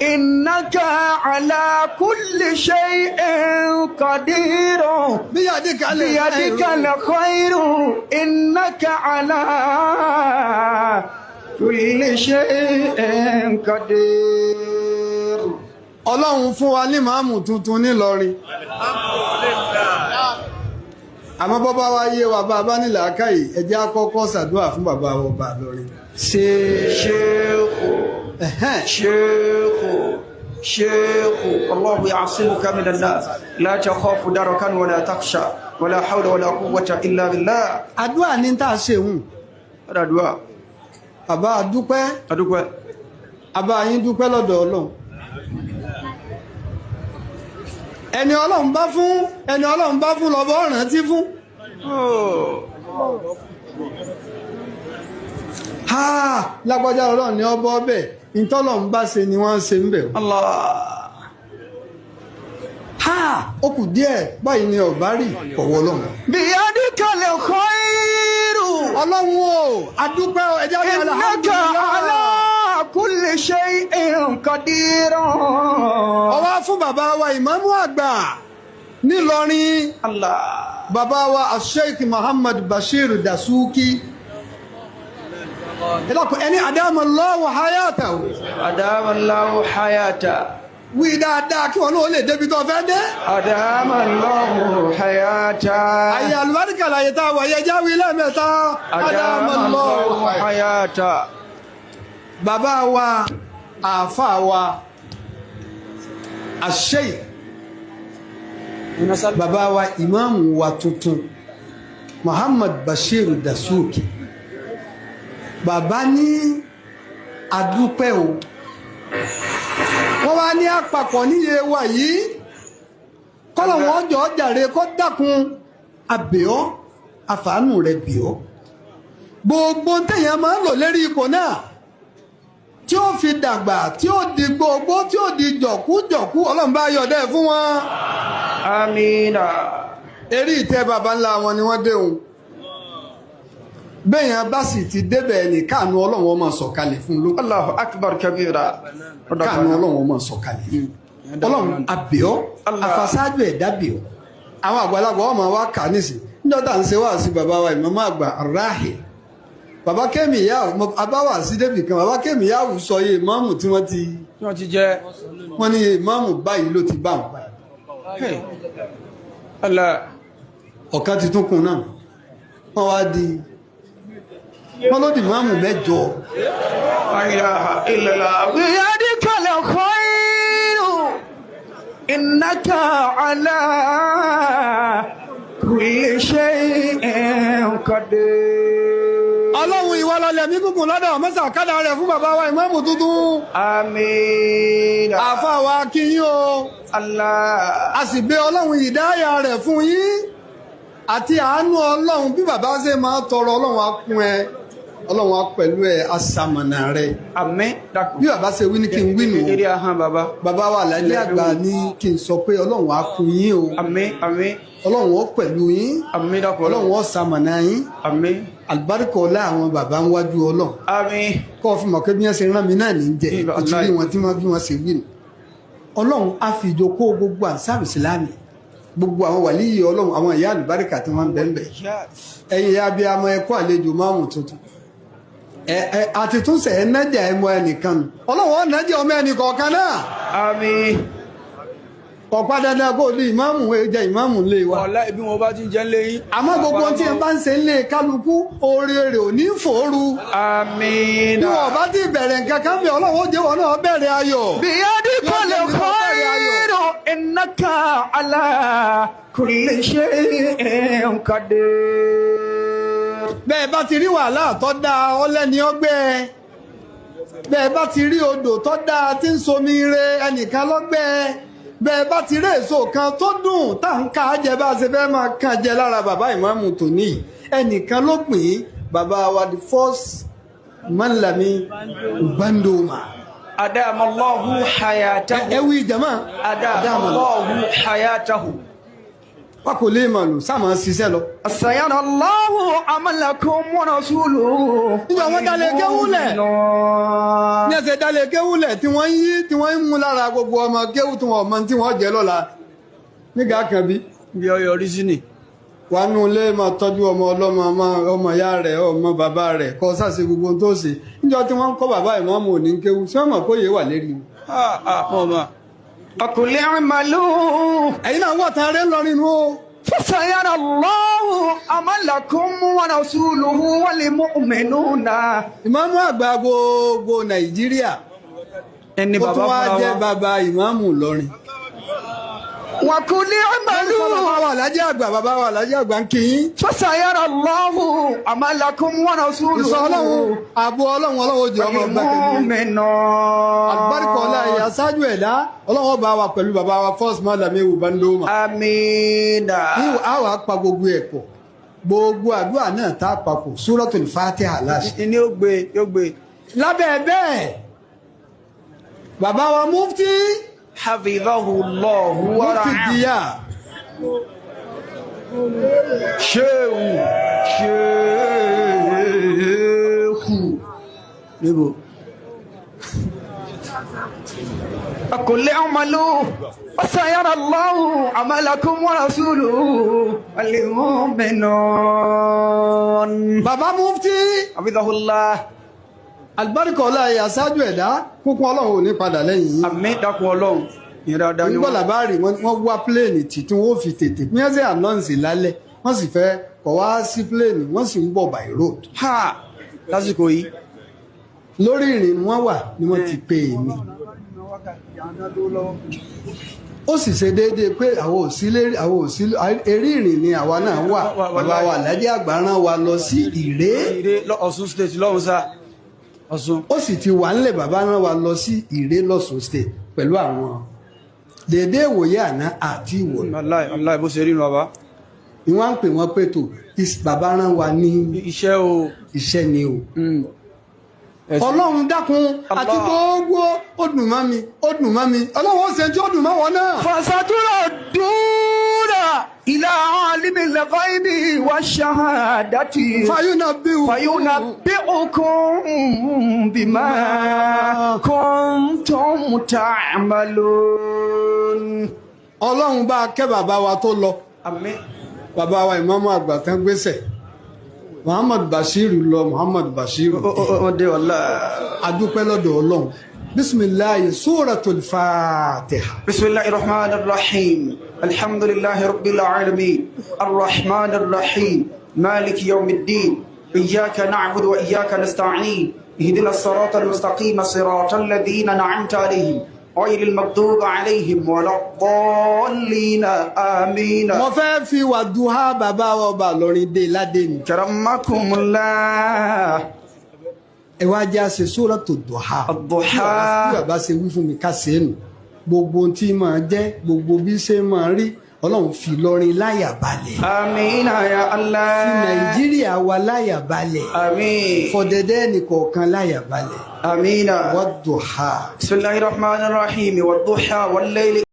إنك على كل شيء قدير بيدك الخير إنك على كل شيء قدير. Ọlọ́run fún wa ní ìmáàmù tuntun ní Ìlọrin. Àmọ́ bàbá wa yé wa bàbá ní làákàyè ẹ jẹ́ á kọ́kọ́ ṣàdúrà fún bàbá wa ọba Ìlọrin. شيخ الله يعصمك من الناس لا تخاف دركا ولا تخشى ولا حول ولا قوة إلا بالله. Àdúrà ní tá ṣe hun. Àdúrà. Bàbá adúpẹ́. Adúpẹ́. Àbá yín dúpẹ́ lọ́dọ̀ Ọlọ́run. Ẹni Ọlọ́run bá fún lọ́bọ̀ rántí fún. Lágbájá Ọlọ́run ni ọbọ̀ ọbẹ̀ ìtọ́lọ́run bá ṣe ni wọ́n ṣe ń bẹ̀. Allah. Ó kù díẹ̀ báyìí ni ọ̀bá rí ọ̀wọ́ Ọlọ́run. Biyadika al-khairu. Ọlọ́run o adúpẹ́ ẹjẹ́ bí alhamdulillah. Kulli shay'in qadir. Ọwá fún bàbá wa ìmáàmù àgbà nílọrin. Allah. Bàbá wa Sheikh Muhammad Bashir Dasuki. Ẹni adamallahu hayatahu. Adamallahu hayata. Wí dáadáa kí wọn náà lè débi tó fẹ́ dé. Adamallahu hayata. Ayé alùbáríkà láyé tá a wà yẹ jáwé lẹ́mẹ̀ta. Adamallahu hayata. Bàbá wa àfà wa Sheikh. Bàbá wa ìmáàmù wa tuntun Muhammad Bashir Dasuki. Bàbá ní adúpẹ́ o. Wọ́n wá ní àpapọ̀ níye wa yìí. Kọ́lọ̀ wọn jọ jàre kó dákun abẹ́ọ́ àfàánù rẹ̀ bíọ́. Gbogbo tẹ̀yàn máa ń lò lérí ipò náà. Tí ó fi dàgbà, tí ó di gbogbo, tí ó di jọ̀kújọ̀kú, Ọlọ́run bá yọ̀dẹ́ fún wọn. Amina. Eré ìtẹ́ baba ńlá wọn ni wọ́n dé òun. Bẹ́yàn bá sì ti débẹ̀ ní káànú Ọlọ́run máa sọ̀kalẹ̀ fún ló. Allahu akbar kabira. Káànú Ọlọ́run máa sọ̀kalẹ̀. Ọlọ́run abẹ́ọ́, àfàsájú ẹ̀dá bẹ́ọ́. Àwọn àgbàlagbà wọn máa wá kà nísì. Níjọ́ta ń ṣe wá sí bàbá wa ìmáàmù àgbà Ráhì. Bàbá Kẹ́mi Yáwù, abáwà sí débì kan, bàbá Kẹ́mi Yáwù sọ iye ìmáàmù tí wọ́n ti jẹ́. Wọ́n ní iye ìmáàmù báyìí ló ti bá wọn báyìí. Ọ̀kan ti tún kún náà. Wọ́n wá di wọ́n ló di ìmáàmù mẹ́jọ. Biyadika al-khairu innaka ala kulli shay'in qadir. Ọlọ́run ìwọ lọlẹ̀ mí gúngùn lọ́dọ̀ mọ́sà kádà rẹ̀ fún bàbá wa ìmáàmù tuntun. Àmín. Àfáà wa kí yín o. Allah. A sì bẹ̀ Ọlọ́run ìdáyà rẹ̀ fún yín. Àti àánú Ọlọ́run bí bàbá ṣe máa tọrọ Ọlọ́run á kún ẹ. Ọlọ́run á pẹ̀lú ẹ aṣàmọ̀nà rẹ̀. Àmín. Bí bàbá ṣe wí ní kí n wí nù. Eré ahọ́n bàbá. Bàbá wa Àlàjí àgbà ní kí n sọ pé Ọlọ́run á kún yín o. Àmín. Àmín. Ọlọ́run ó pẹ̀lú yín. Àmín dàpọ̀. Ọlọ́run ó ṣàmọ̀nà yín. Àmín. Àlùbáríkà ọlá àwọn bàbá ń wájú Ọlọ́run. Àmín. Kọ́ fi mọ̀ pé bí wọ́n ṣe rán mi náà ní jẹ́ ìtúrí wọn tí wọ́n bí wọ́n ṣe wí nù. Ọlọ́run á fi ìjókòó gbogbo Ansar Islam gbogbo àwọn wàlíyì Ọlọ́run àwọn ìyá àlùbáríkà tí wọ́n ń bẹ ń bẹ. Ẹ̀yin abiyamọ ẹ kú àlejò máàmù tuntun. Àti túnṣe ẹ̀ nájà ẹ̀ mọ ẹnìkan nù. Ọlọ́run ó nájà ọmọ ẹnìkọ̀ọ̀kan náà. Àmín. Ọ̀pá dandan kó lè ìmáàmù jẹ́ ìmáàmù lé wa. Ọ̀la ibi wọn bá ti jẹ́ léyìn. Àmọ́ gbogbo tí ẹ bá ń ṣe lé kálukú oore rẹ̀ ò ní fòoru. Àmín. Bí wọ́n bá ti bẹ̀rẹ̀ nǹkan kan bí Ọlọ́run ó jẹ́ wọn náà bẹ̀rẹ̀ ayọ̀. Biyadika al-khairu innaka ala kulli shay'in qadir. Bẹ́ẹ̀ bá ti rí wàhálà tó dáa ọlẹ́ni ọgbẹ́. Bẹ́ẹ̀ bá ti rí odò tó dáa tí ń somi re ẹnìkan lọ́gbẹ́. Bẹ́ẹ̀ bá ti rí èso kan tó dùn tá ń ká jẹ bá ṣe fẹ́ máa ká jẹ lára bàbá ìmáàmù tòní ẹnìkan ló pín bàbá wa the first mọ́nlámi gbandoma. Adamallahu hayatahu. Ẹ wí jama. Adamallahu hayatahu. wa kò lè mọ̀ lò sáàmà ṣiṣẹ́ lọ. sayara Allahu amalakum wa rasuluhu. níjọ́ wọ́n dalẹ̀ kéwúlẹ̀ ní ẹsẹ̀ dalẹ̀ kéwúlẹ̀ tí wọ́n ń mú lára gbogbo ọmọ kéwú tí wọ́n mọ tí wọ́n jẹ́ lọ́la nígbà kan bí. bí ọyọ rísínì. wà nù lé máa tọ́jú ọmọ ọlọ́mọ ọmọ ìyá rẹ̀ ọmọ bàbá rẹ̀ kọ́ sáṣe gbogbo tó ṣe níjọ́ tí wọ́n ń kọ́ bàbá ìmáàmù òní kéwú sí ọmọ kó yé wà lérí wọn. ọkùnrin àmàlú. ẹ̀yin náà wọ̀ tán rẹ̀ ńlọrin nù o. fasayara Allahu amalakum wa rasuluhu wal mu'minuna. ìmáàmù àgbà gbogbo Nàìjíríà ẹni ó tún wá jẹ́ bàbá ìmáàmù Ìlọrin. wàkúlẹ̀ àmàlú. bàbá wa alájẹ́ àgbà ń kí yín. fasayara Allahu amalakum wa rasuluhu. ìsọ ọlọ́run àbò ọlọ́run jẹ́ ọmọ ọgbà mẹ́nà. àlùbáríkà ọlá ẹ̀yà ṣáájú ẹ̀dá ọlọ́run bá wa pẹ̀lú bàbá wa first madam ewu bandoma. amina. a wà pa gbogbo ẹ̀ pọ̀ gbogbo àdúrà náà tá a papọ̀ Suratul Fatiha láṣẹ. ni yóò gbé. lábẹ́ bẹ́ẹ̀ bàbá wa mufti. hafidhahullahu wa mufti ra'ah. diya. sheikhu níbo. akùnlé ọmọlú fasayara Allahu amalakum wa rasuluhu wal mu'minun. bàbá mufti. hafidhahullah. àlùbáríkà ọlá ẹ̀yà ṣáájú ẹ̀dá kúnkún ọlọ́run ò ní padà lẹ́yìn yìí. àmín dákun ọlọ́run. nígbà làbáàrí wọ́n wá pléènì tí wọ́n fi tètè pín ẹ́sẹ̀ ànọ́ǹsì lálẹ́ wọ́n sì fẹ́ kọ̀ wá sí pléènì wọ́n sì ń bọ̀ by road. ha lásìkò yìí. lórí ìrìn wọ́n wà ni wọ́n ti pè mí. ó sì ṣe déédéé pé àwọn òsí eré ìrìn ni àwa náà wà bàbá wa Alhaji àgbà rán wa lọ sí Ìré. Ọ̀ṣun state lọ́hùn sá. Ọ̀ṣun. ó sì ti wà ńlẹ̀ bàbá rán wa lọ sí Ìré lọ́ṣun state pẹ̀lú àwọn déédéé ìwòye àná àti ìwòye. aláì bó ṣe rí nu bàbá. ni wọ́n ń pè wọ́n pé tó bàbá rán wa ní iṣẹ́ ni o. ọlọ́run dákun àti gbogbo ó dùn mọ́ mi ọlọ́run ó ṣe tí ó dùn mọ́ wọn náà. fasatura dúró ilá alimil ghaibi wa shahadati. fayunabbi'ukum bima kuntum ta'malun. ọlọ́run bá kẹ́ bàbá wa tó lọ. àmín. bàbá wa ìmáàmù àgbà tán gbéṣẹ̀. Bashir lọ Bashir. ọdẹ ọlá. adúpẹ́ lọ́dọ̀ ọlọ́run. bisimilayi Suratul Fatiha. bisimilayi rahmanir rahim. alhamdulillahi rabbil alamin. arrahmanir rahim. maliki yawmiddin. iyyaka na'budu wa iyyaka nasta'in. ihdinas siratal mustaqim siratal ladhina an'amta alayhim. غير المغضوب عليهم ولا الضالين آمين. mo fẹ́ fi wàdúhà bàbá wa ọba lórí dé ládé ni. karamakumullah. ẹ wá jẹ́ àṣẹ Suratu Duha. Ad-Duha. bí bàbá ṣe wí fún mi ká ṣe é nù gbogbo tí máa jẹ́ gbogbo bí ṣe máa rí ọlọ́run fi lọ́rin láyà balẹ̀. àmín ya Allah. fi Nàìjíríà wa láyà balẹ̀. àmín. fọ̀dẹ̀dẹ̀ nìkọ̀ọ̀kan láyà balẹ̀. àmín. wad-duha. bismillahir rahmanir rahim wad-duha wal-layli.